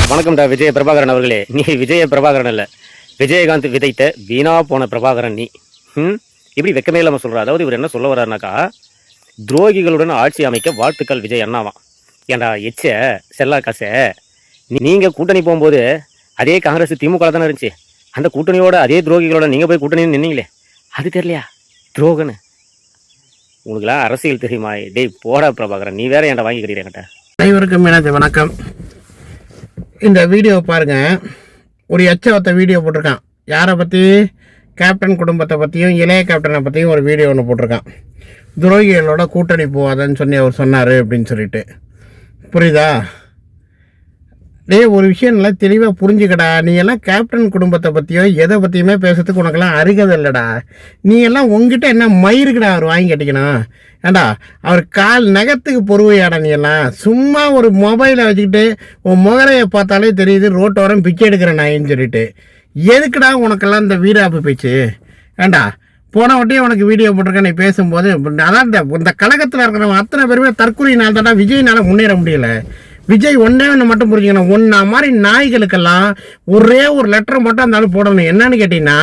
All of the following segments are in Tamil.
வணக்கம்டா விஜய பிரபாகரன் அவர்களே. நீ விஜய பிரபாகரன் இல்ல, விஜயகாந்த் விதைத்த வீணா போன பிரபாகரன் நீ. இப்படி வெக்கமே இல்லாம சொல்ற. அதாவது இவர் என்ன சொல்ல வர்றாருனாக்கா, துரோகிகளுடன் ஆட்சி அமைக்க வாழ்த்துக்கள் விஜய் அண்ணாவான். ஏண்டா எச்ச செல்லா காசை, நீங்க கூட்டணி போகும்போது அதே காங்கிரஸ் திமுக தானே இருந்துச்சு. அந்த கூட்டணியோட அதே துரோகிகளோட நீங்க போய் கூட்டணி நின்னீங்களே, அது தெரியலையா துரோகன்னு? உங்களுக்குலாம் அரசியல் தெரியுமா? டேய் போடா பிரபாகரன், நீ வேற ஏன்டா வாங்கிக்கிறீங்க? அனைவருக்கும் எனது வணக்கம். இந்த வீடியோ பாருங்கள். ஒரு எச்சவத்த வீடியோ போட்டிருக்கான். யாரை பற்றி? கேப்டன் குடும்பத்தை பற்றியும் இளைய கேப்டனை பற்றியும் ஒரு வீடியோ ஒன்று போட்டிருக்கான். துரோகிகளோட கூட்டணி போகாதன்னு சொல்லி அவர் சொன்னார் அப்படின்னு சொல்லிட்டு. புரியுதா? ஒரு விஷயம் நல்லா தெளிவாக புரிஞ்சுக்கடா. நீ எல்லாம் கேப்டன் குடும்பத்தை பற்றியோ எதை பற்றியுமே பேசுறதுக்கு உனக்கெல்லாம் அருகதை இல்லைடா. நீ எல்லாம் உங்ககிட்ட என்ன மயிருக்குடா அவர் வாங்கி கட்டிக்கணும்? ஏண்டா அவர் கால் நகத்துக்கு பொறுவையாடா. நீ எல்லாம் சும்மா ஒரு மொபைலை வச்சுக்கிட்டு உன் முகரையை பார்த்தாலே தெரியுது ரோட்டோரம் பிச்சை எடுக்கிற நாயின்னு சொல்லிட்டு. எதுக்குடா உனக்கெல்லாம் இந்த வீராப்பு பேச்சு? ஏண்டா போன வட்டியும் உனக்கு வீடியோ போட்டிருக்கேன். நீ பேசும்போது அதான் இந்த கழகத்தில் இருக்கிறவங்க அத்தனை பேருமே தற்கொலையினால் தான்டா விஜய்னால முன்னேற முடியலை. விஜய் ஒன்றே ஒன்று மட்டும் புரிஞ்சுக்கணும். ஒன்றா மாதிரி நாய்களுக்கெல்லாம் ஒரே ஒரு லெட்டர் மட்டும் இருந்தாலும் போடணும். என்னன்னு கேட்டிங்கன்னா,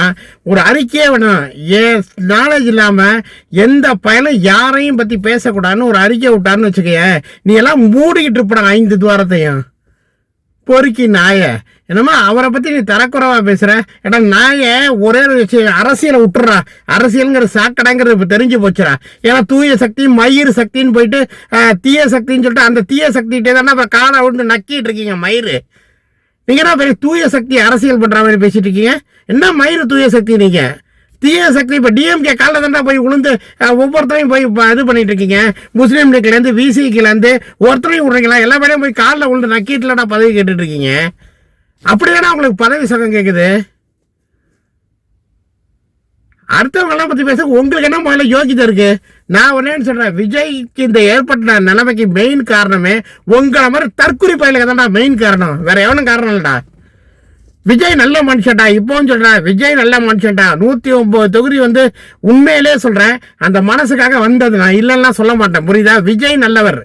ஒரு அறிக்கையே வேணும். நாலேஜ் இல்லாமல் எந்த பயனும் யாரையும் பற்றி பேசக்கூடாதுன்னு ஒரு அறிக்கை விட்டான்னு வச்சுக்க. நீ எல்லாம் மூடிக்கிட்டு இருப்படா 5 துவாரத்தையும். பொறுக்கி நாய என்னமா அவரை பற்றி நீ தரக்குறவா பேசுகிற? ஏன்னா நாய ஒரே அரசியலை விட்டுறா. அரசியலுங்கிற சாக்கடைங்கிறது இப்போ தெரிஞ்சு போச்சுடா. ஏன்னா தூய சக்தி மயிர் சக்தின்னு போயிட்டு தீய சக்தின்னு சொல்லிட்டு அந்த தீய சக்திகிட்டே தானே இப்போ காலை விட்டு நக்கிட்டு இருக்கீங்க. மயிர் நீங்கள் தான் பெரிய தூய சக்தி அரசியல் பண்ணுற மாதிரி பேசிட்டு இருக்கீங்க. என்ன மயிர் தூய சக்தி? நீங்கள் தீய சக்தி. இப்போ டிஎம்கே காலில் தானே போய் விழுந்து ஒவ்வொருத்தரையும் போய் இது பண்ணிட்டு இருக்கீங்க. முஸ்லீம் லீக்லேருந்து விசிக்கிலேருந்து ஒருத்தரையும் விட்றீங்களா? எல்லா பேரையும் போய் காலில் விழுந்து நக்கிட்டுலடா பதவி கேட்டுட்டு இருக்கீங்க. அப்படியானா உங்களுக்கு பதவி சகம் கேட்குது? அடுத்தவங்கெல்லாம் பற்றி பேச உங்களுக்கு என்ன முதல்ல யோகிதை இருக்கு? நான் ஒன்னேன்னு சொல்கிறேன், விஜய்க்கு இந்த ஏற்பட்ட நிலைமைக்கு மெயின் காரணமே உங்களை மாதிரி தற்குறி பயிலுக்கு தான்டா மெயின் காரணம். வேற எவனும் காரணம் இல்லைடா. விஜய் நல்ல மனுஷன்டா. இப்போவும் சொல்கிறேன், விஜய் நல்ல மனுஷன்டா. 109 தொகுதி உண்மையிலே சொல்கிறேன், அந்த மனசுக்காக வந்தது. நான் இல்லைன்னா சொல்ல மாட்டேன். புரியுதா? விஜய் நல்லவர்.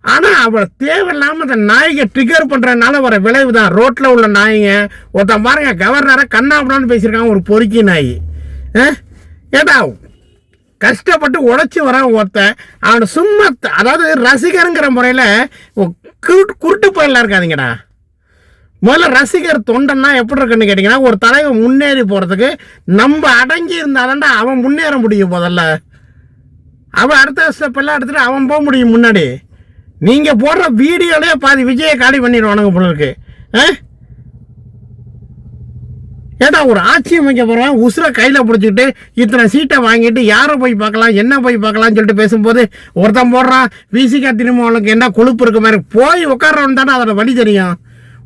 ஆனால் அவளை தேவையில்லாமல் அந்த நாய்கை ட்ரிகர் பண்ணுறதுனால வர விளைவு தான். ரோட்டில் உள்ள நாய்ங்க ஒருத்தன் பாருங்க, கவர்னரை கண்ணாபுடான்னு பேசியிருக்காங்க. ஒரு பொறுக்கி நாய். ஏடா கஷ்டப்பட்டு உழைச்சி வர ஒருத்தன் அவனை சும்மா, அதாவது ரசிகருங்கிற முறையில் குருட்டு போயிடலாம் இருக்காதிங்கடா. முதல்ல ரசிகர் தொண்டன்னா எப்படி இருக்குன்னு கேட்டிங்கன்னா, ஒரு தலைவன் முன்னேறி போகிறதுக்கு நம்ம அடங்கி இருந்தாதான்டா அவன் முன்னேற முடியும். முதல்ல அவன் அடுத்த ஸ்டெப் எல்லாம் எடுத்துகிட்டு அவன் போக முடியும் முன்னாடி. நீங்கள் போடுற வீடியோலேயே பாதி விஜயை காலி பண்ணிடுவானுங்க போல இருக்கு. ஏடா ஒரு ஆட்சி அமைக்க போகிறவன் உசுரை கையில் பிடிச்சிக்கிட்டு இத்தனை சீட்டை வாங்கிட்டு யாரை போய் பார்க்கலாம் என்ன போய் பார்க்கலாம்னு சொல்லிட்டு பேசும்போது ஒருத்தன் போடுறான் விசிகா திரும்பவனுக்கு என்ன கொழுப்பு இருக்க மாதிரி. போய் உட்கார்றவன் தானே அதோட வழி தெரியும்.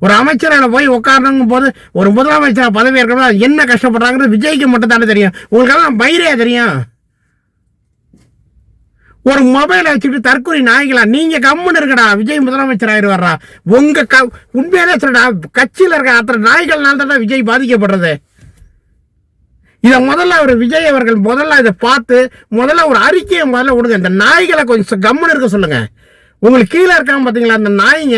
ஒரு அமைச்சரை போய் உட்காரணுங்கும் போது ஒரு முதலமைச்சர் பதவி இருக்கிறவங்க என்ன கஷ்டப்படுறாங்கிறது விஜய்க்கு மட்டும் தானே தெரியும். உங்களுக்கெல்லாம் பயிரே தெரியும். ஒரு மொபைலை வச்சுட்டு தற்கொலை நாய்களா நீங்கள் கம்முன்னு இருக்கடா. விஜய் முதலமைச்சர் ஆயிடுவாரா? உங்கள் உண்மையிலே சொல்றா, கட்சியில் இருக்க அத்தனை நாய்கள்னால தான் விஜய் பாதிக்கப்படுறது. இதை முதல்ல அவர் விஜய் அவர்கள் முதல்ல இதை பார்த்து முதல்ல ஒரு அறிக்கையை முதல்ல விடுங்க. இந்த நாய்களை கொஞ்சம் கம்முன்னு இருக்க சொல்லுங்க. உங்களுக்கு கீழே இருக்காங்க பார்த்தீங்களா அந்த நாய்ங்க,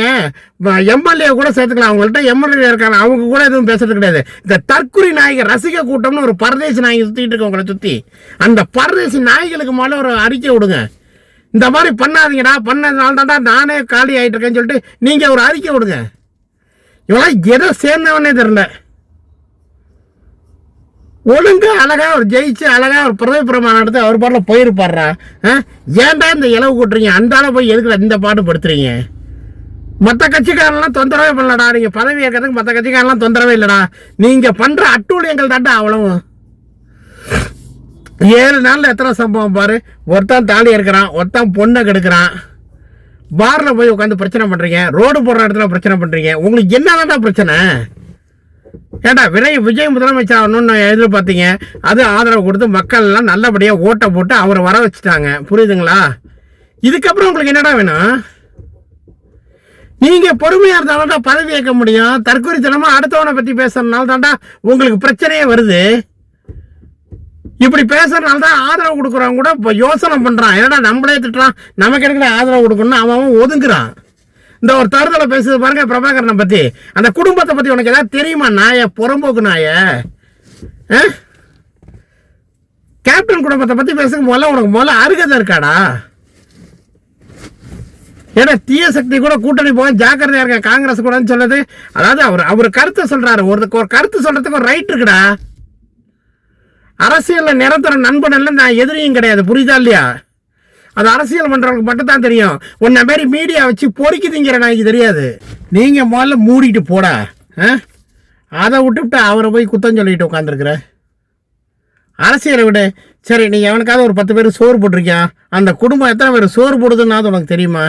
எம்எல்ஏ கூட சேர்த்துக்கலாம். அவங்கள்ட்ட எம்எல்ஏ இருக்காங்க, அவங்க கூட எதுவும் பேசுறது கிடையாது. இந்த தற்குறி நாய்கள் ரசிக கூட்டம்னு ஒரு பரதேசி நாய்கள் சுற்றிட்டு இருக்கு உங்களை சுற்றி. அந்த பரதேசி நாய்களுக்கு மேலே ஒரு அறிக்கை விடுங்க. இந்த மாதிரி பண்ணாதீங்கடா, பண்ணதுனால தான்டா நானே காலி ஆகிட்டு இருக்கேன்னு சொல்லிட்டு நீங்கள் ஒரு அறிக்கை விடுங்க. இவெல்லாம் எதை சேர்ந்தவனே தெரியல. ஒழுங்கு அழகா ஒரு ஜெயிச்சு அழகா ஒரு பதவி பிரமாணம் எடுத்து அவர் பாட்டில் போயிருப்பாடுறா. ஏன்டா இந்த இளவு கூட்டுறீங்க? அந்த போய் எதுக்குடா இந்த பாட்டு படுத்துறீங்க? மற்ற கட்சிக்காரெல்லாம் தொந்தரவே பண்ணலடா. நீங்கள் பதவி ஏற்கிறதுக்கு மற்ற கட்சிக்காரெல்லாம் தொந்தரவே இல்லைடா. நீங்கள் பண்ணுற அட்டூழியங்கள் தாண்டா அவ்வளவு. 7 நாளில் எத்தனை சம்பவம் பாரு. ஒருத்தன் தாலி இருக்கிறான், ஒருத்தன் பொண்ணை கெடுக்கிறான். பாரில் போய் உட்காந்து பிரச்சனை பண்ணுறீங்க, ரோடு போடுற இடத்துல பிரச்சனை பண்ணுறீங்க. உங்களுக்கு என்ன தாண்டா பிரச்சனை? ஏண்டா விஜய் முதலமைச்சர் ஆகணும்னு எதிர்பார்த்தீங்க, அது ஆதரவு கொடுத்து மக்கள் எல்லாம் நல்லபடியாக ஓட்டை போட்டு அவரை வர வச்சுட்டாங்க. புரியுதுங்களா? இதுக்கப்புறம் உங்களுக்கு என்னடா வேணும்? நீங்கள் பொறுமையாக இருந்தால்டா பதவி ஏற்க முடியும். தற்கொலைத்தனமாக அடுத்தவனை பற்றி பேசுறதுனால தாண்டா உங்களுக்கு பிரச்சனையே வருது. இப்படி பேசுறதுனால தான் ஆதரவு கொடுக்குறவங்க கூட இப்போ யோசனை பண்ணுறான். ஏன்னா நம்மளே திட்டுறான், நமக்கு இருக்கிற ஆதரவு கொடுக்கணும்னு அவன் ஒதுங்குறான். இந்த ஒரு தருதலை பேசுறது பாருங்க பிரபாகரனை பத்தி. அந்த குடும்பத்தை பத்தி உனக்கு ஏதாவது தெரியுமா நாய, புறம்போக்கு நாய? கேப்டன் குடும்பத்தை பத்தி பேசுங்க உனக்கு முதல்ல அருகதை இருக்காடா? ஏன்னா தீய சக்தி கூட கூட்டணி போக ஜாக்கிரதையா இருக்க காங்கிரஸ் கூட சொல்லுது. அதாவது அவர் கருத்தை சொல்றாரு. ஒரு கருத்து சொல்றதுக்கு ஒரு ரைட் இருக்குடா. அரசியல்ல நிரந்தர நண்பன் இல்ல, நான் எதிரியும் கிடையாது, புரியுதா இல்லையா? அது அரசியல் பண்றவங்களுக்கு மட்டும் தான் தெரியும். உன்ன மாதிரி மீடியா வச்சு பொறுக்கிதிங்கிற நாய்க்கு தெரியாது. நீங்க முதல்ல மூடிட்டு போடா. அதை விட்டுவிட்டு அவரை போய் குத்தம் சொல்லிட்டு உட்காந்துருக்குற. அரசியலை விட சரி, நீ எவனுக்காவது ஒரு 10 பேர் சோறு போட்டிருக்கியா? அந்த குடும்பம் எத்தனை பேர் சோறு போடுதுன்னாவது உனக்கு தெரியுமா?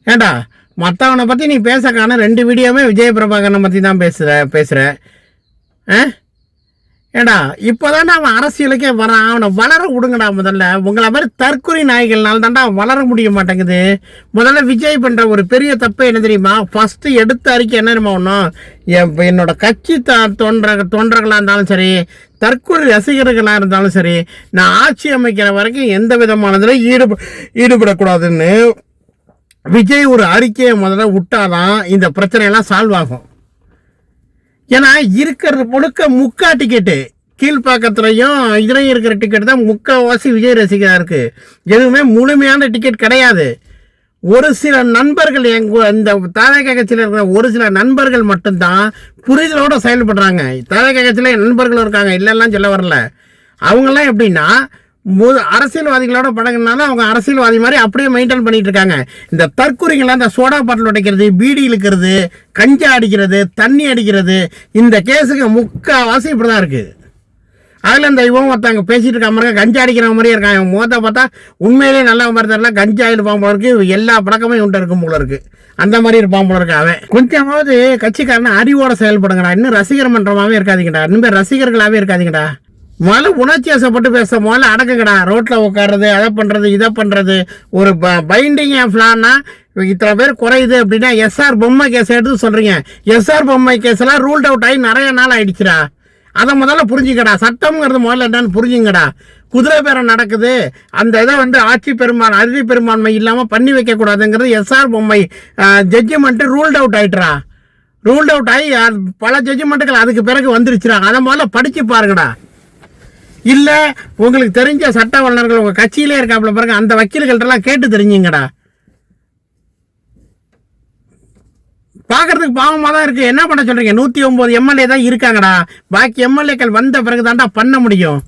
ஏண்டா மற்றவனை பற்றி நீ பேச காண 2 வீடியோவுமே விஜய பிரபாகரனை பற்றி தான் பேசுகிற. ஏண்டா இப்போதான்டா அவன் அரசியலுக்கே வரான். அவனை வளர விடுங்கடா. முதல்ல உங்களை மாதிரி தற்கொலை நாய்கள்னால தான்டா வளர முடிய மாட்டேங்குது. முதல்ல விஜய் பண்ணுற ஒரு பெரிய தப்பு என்ன தெரியுமா? ஃபஸ்ட்டு எடுத்த அறிக்கை என்ன தெரியுமா ஒன்றும், என்னோட கட்சி தொண்டர்களாக இருந்தாலும் சரி, தற்கொலை ரசிகர்களாக இருந்தாலும் சரி, நான் ஆட்சி அமைக்கிற வரைக்கும் எந்த விதமானதில் ஈடுபடக்கூடாதுன்னு விஜய் ஒரு அறிக்கையை முதல்ல விட்டாதான் இந்த பிரச்சனையெல்லாம் சால்வ் ஆகும். ஏன்னா இருக்கிறது முழுக்க முக்கா டிக்கெட்டு. கீழ்ப்பாக்கத்துலையும் இதுலையும் இருக்கிற டிக்கெட் தான் முக்கால்வாசி விஜய் ரசிகராக இருக்குது. எதுவுமே முழுமையான டிக்கெட் கிடையாது. ஒரு சில நண்பர்கள் இந்த தாவேகா கட்சியில் இருக்கிற ஒரு சில நண்பர்கள் மட்டும்தான் புரிதலோடு செயல்படுறாங்க. தாவேகா கட்சியில் நண்பர்கள் இருக்காங்க, இல்லைலாம் சொல்ல வரல. அவங்கெல்லாம் எப்படின்னா அரசியல்வாதிகளோட பழகினாலும் அவங்க அரசியல்வாதி மாதிரி அப்படியே மெயின்டைன் பண்ணிட்டு இருக்காங்க. இந்த தற்கொலைகள்லாம் இந்த சோடா பாட்டில் உடைக்கிறது, பீடி இழுக்கிறது, கஞ்சா அடிக்கிறது, தண்ணி அடிக்கிறது, இந்த கேஸுக்கு முக்கால்வாசி இப்படி தான் இருக்குது. அதில் இந்த இவன் ஒருத்தவங்க பேசிட்டு இருக்க மாதிரி கஞ்சா அடிக்கிற மாதிரியே இருக்காங்க. முகத்தை பார்த்தா உண்மையிலேயே நல்ல மாதிரி தெரியல, கஞ்சா இருப்பான் போல இருக்கு, எல்லா பழக்கமும் இவன்ட்டு இருக்கும் போல இருக்கு, அந்த மாதிரி இருப்பான் போல இருக்கு. அவன் கொஞ்சமாவது கட்சிக்காரனை அறிவோட செயல்படுங்கடா. இன்னும் ரசிகர் மன்றமாகவே இருக்காதீங்கடா, இன்னும் ரசிகர்களாகவே இருக்காதீங்கடா. முதல்ல உணர்ச்சி வசப்பட்டு பேச முதல்ல அடக்குங்கடா. ரோட்டில் உட்காடுறது, அதை பண்ணுறது, இதை பண்ணுறது. ஒரு பைண்டிங் ஃபிளான்னா இத்தனை பேர் குறையுது அப்படின்னா எஸ்ஆர் பொம்மை கேஸ் எடுத்து சொல்கிறீங்க. எஸ்ஆர் பொம்மை கேஸ்லாம் ரூல்ட் அவுட் ஆகி நிறைய நாள் ஆகிடுச்சுடா. அதை முதல்ல புரிஞ்சுக்கடா. சட்டம்ங்கிறது முதல்ல என்னன்னு புரிஞ்சுங்கடா. குதிரை பேரம் நடக்குது, அந்த இதை அறுதி பெரும்பான்மை இல்லாமல் பண்ணி வைக்கக்கூடாதுங்கிறது S R Bommai judgement ruled out ஆகிட்டுறா. ரூல்ட் அவுட் ஆகி பல ஜட்ஜ்மெண்ட்டுகள் அதுக்கு பிறகு வந்துருச்சுடா. அதை முதல்ல படித்து பாருங்கடா. இல்லை உங்களுக்கு தெரிஞ்ச சட்ட வல்லுநர்கள் உங்கள் கட்சியிலே இருக்காப்புல பாருங்க, அந்த வக்கீல்கள்ட்டெல்லாம் கேட்டு தெரிஞ்சுங்கடா. பார்க்கறதுக்கு பாவமாக தான் இருக்குது. என்ன பண்ண சொல்கிறீங்க? 109 எம்எல்ஏ தான் இருக்காங்கடா. பாக்கி எம்எல்ஏக்கள் வந்த பிறகு தான்டா பண்ண முடியும்.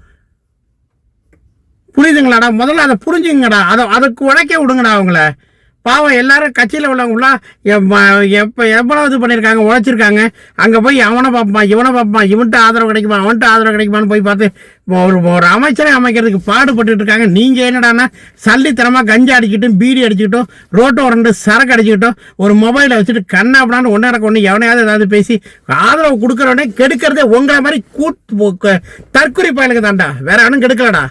புரியுதுங்களாடா? முதல்ல அதை புரிஞ்சுங்கடா. அதுக்கு உழைக்க விடுங்கடா அவங்கள. பாவம் எல்லாரும் கட்சியில் உள்ளவங்களாம் எவ்வளோ இது பண்ணியிருக்காங்க, உழைச்சிருக்காங்க. அங்கே போய் அவனை பார்ப்பான், இவனை பார்ப்பான், இவன்ட்டு ஆதரவு கிடைக்குமா, அவன்ட்டு ஆதரவு கிடைக்குமான்னு போய் பார்த்து ஒரு அமைச்சரை அமைக்கிறதுக்கு பாடுபட்டு இருக்காங்க. நீங்கள் என்னடான்னா சல்லித்தனமாக கஞ்சா அடிக்கிட்டும், பீடி அடிச்சுக்கிட்டும், ரோட்டோ 2 சரக்கு அடிச்சுக்கிட்டும், ஒரு மொபைலை வச்சுட்டு கண்ணாப்படான்னு ஒன்று எவனையாவது ஏதாவது பேசி ஆதரவு கொடுக்குறவனே கெடுக்கிறதே உங்களை மாதிரி தற்கொலை பயலுக்கு தான்டா, வேற யாரும் கெடுக்கலடா.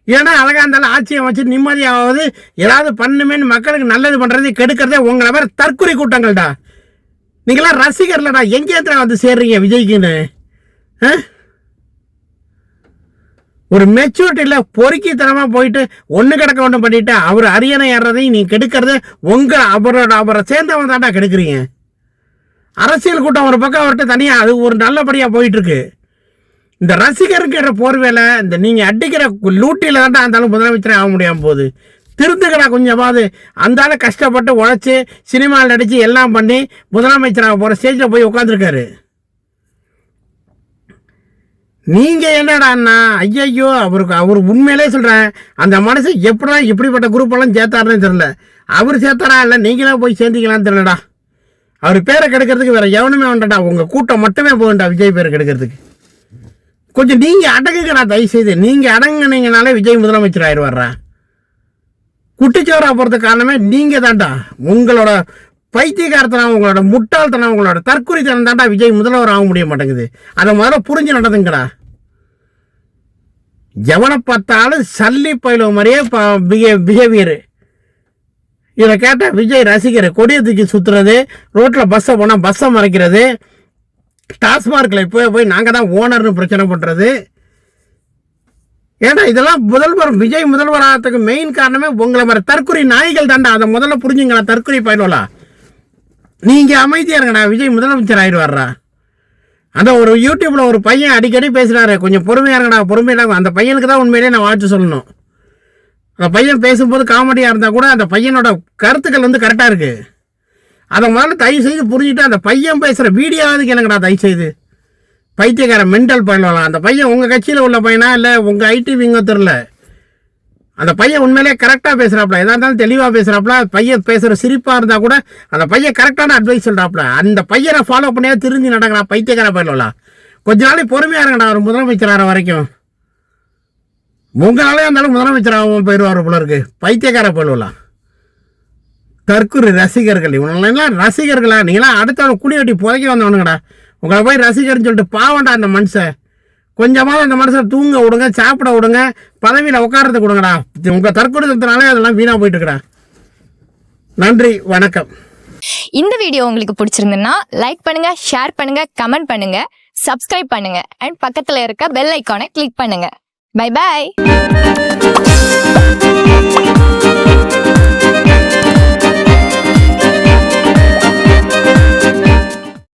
ஏன்னா அழகா இருந்தாலும் ஆட்சியை வச்சு நிம்மதியாவது ஏதாவது பண்ணுமேன்னு மக்களுக்கு நல்லது பண்ணுறது கெடுக்கிறதே உங்களை மாதிரி தற்கொலை கூட்டங்கள்டா. நீங்களாம் ரசிகர்லடா. எங்கேயா வந்து சேர்றீங்க விஜய்க்குன்னு? ஒரு மெச்சூரிட்டியில் பொறுக்கித்தனமாக போயிட்டு ஒன்று கிடக்க ஒன்று பண்ணிட்டு அவர் அரியணை ஏறதையும் நீ கெடுக்கிறதே அவரை சேர்ந்தவன் தாண்டா கெடுக்குறீங்க. அரசியல் கூட்டம் ஒரு பக்கம் அவர்கிட்ட தனியாக அது ஒரு நல்லபடியாக போயிட்டுருக்கு. இந்த ரசிகருக்கிற போர்வேலை இந்த நீங்கள் அடிக்கிற லூட்டியில் தான்டா இருந்தாலும் முதலமைச்சரே ஆக முடியாமல் போகுது. திருந்துக்கடா கொஞ்சமாவது. அந்தால கஷ்டப்பட்டு உழைச்சி சினிமாவில் நடித்து எல்லாம் பண்ணி முதலமைச்சராக போகிற ஸ்டேஜில் போய் உட்காந்துருக்காரு. நீங்கள் என்னடாண்ணா ஐயையோ அவர் உண்மையிலே சொல்கிறேன், அந்த மனசு எப்படிதான் இப்படிப்பட்ட குரூப்பெல்லாம் சேர்த்தாருன்னு தெரியல. அவர் சேர்த்தாரா இல்லை நீங்களே போய் சேர்ந்திக்கலான்னு தெரியலடா. அவர் பேரை கெடுக்கிறதுக்கு வேறு எவனுமே வேண்டாடா. உங்கள் கூட்டம் மட்டுமே போகண்டா விஜய் பேரை கெடுக்கிறதுக்கு. கொஞ்சம் நீங்கள் அடங்குங்கடா தயவுசெய்து. நீங்கள் அடங்குனீங்கனாலே விஜய் முதலமைச்சர் ஆயிடுவாரா. குட்டிச்சோரா போகிறதுக்கு காரணமே நீங்கள் தான்டா. உங்களோட பைத்தியக்காரத்தனம், உங்களோட முட்டாள்தனம், உங்களோட தற்கொலைத்தனம் தான்டா விஜய் முதல்வர் ஆக முடிய மாட்டேங்குது. அதை முதல்ல புரிஞ்சு நடந்துங்கடா. எவனை பார்த்தாலும் சல்லி பயில மாதிரியே பிஹேவியரு. இதை கேட்டால் விஜய் ரசிகர் கொடியை தூக்கி சுற்றுறது, ரோட்டில் பஸ்ஸை போனால் பஸ்ஸை மறைக்கிறது, டாஸ்மார்க்கில் இப்போ போய் நாங்கள் தான் ஓனர்னு பிரச்சனை பண்ணுறது, ஏன்னா இதெல்லாம் விஜய் முதல்வர் ஆகிறதுக்கு மெயின் காரணமே உங்களை மாதிரி தற்கொலை நாய்கள் தாண்டா. அதை முதல்ல புரிஞ்சுங்களா தற்கொலை பயிலோலா. நீங்க அமைதியா இருங்கடா, விஜய் முதலமைச்சர் ஆயிடுவாரா. அந்த ஒரு யூடியூப்ல ஒரு பையன் அடிக்கடி பேசுறாரு, கொஞ்சம் பொறுமையா இருங்கடா பொறுமையா. அந்த பையனுக்கு தான் உண்மையிலேயே நான் வாழ்த்து சொல்லணும். அந்த பையன் பேசும்போது காமெடியா இருந்தா கூட அந்த பையனோட கருத்துக்கள் வந்து கரெக்டா இருக்கு. அதை முதல்ல தயவு செய்து புரிஞ்சுட்டு அந்த பையன் பேசுற வீடியோவாவது கேளுங்கடா தயவு செய்து. பைத்தியக்கார மென்டல் பண்ணலாம். அந்த பையன் உங்க கட்சியில் உள்ள பையனா இல்லை உங்க ஐடி விங்க தெரியல. அந்த பையன் உண்மையிலே கரெக்டாக பேசுறாப்ல, எதா இருந்தாலும் தெளிவாக பேசுறாப்ல. பையன் பேசுகிற சிரிப்பாக இருந்தால் கூட அந்த பையன் கரெக்டான அட்வைஸ் சொல்கிறாப்ல. அந்த பையனை ஃபாலோ பண்ணியா திரும்பி நடக்கிறா பைத்தியக்கார பயிலலாம். கொஞ்ச நாளைக்கு பொறுமையாக இருங்கடா, ஒரு முதலமைச்சர் ஆகிற வரைக்கும். உங்களாலே இருந்தாலும் முதலமைச்சராகவும் போயிடுவார் போல இருக்கு. பைத்தியக்கார பயிலலாம். தற்கொலை ரசிகர்கள் இவனெல்லாம் ரசிகர்களா? நீங்களாம் அடுத்தவங்க குடி வெட்டி புதைக்க வந்தவனுங்கடா. உங்களை போய் ரசிகர்னு சொல்லிட்டு பாவண்டா அந்த மனுஷன். கொஞ்சமாவது அந்த மனுஷன் தூங்க விடுங்க, சாப்பிட விடுங்க, பதவியில் உட்காரத்துக்கு கொடுங்கடா. உங்கள் தற்கொலைனாலே அதெல்லாம் வீணாக போயிட்டு இருக்கடா. நன்றி, வணக்கம். இந்த வீடியோ உங்களுக்கு பிடிச்சிருந்ததுன்னா லைக் பண்ணுங்க, ஷேர் பண்ணுங்க, கமெண்ட் பண்ணுங்க, சப்ஸ்கிரைப் பண்ணுங்க அண்ட் பக்கத்துல இருக்க பெல் ஐகானை கிளிக் பண்ணுங்க. Bye by.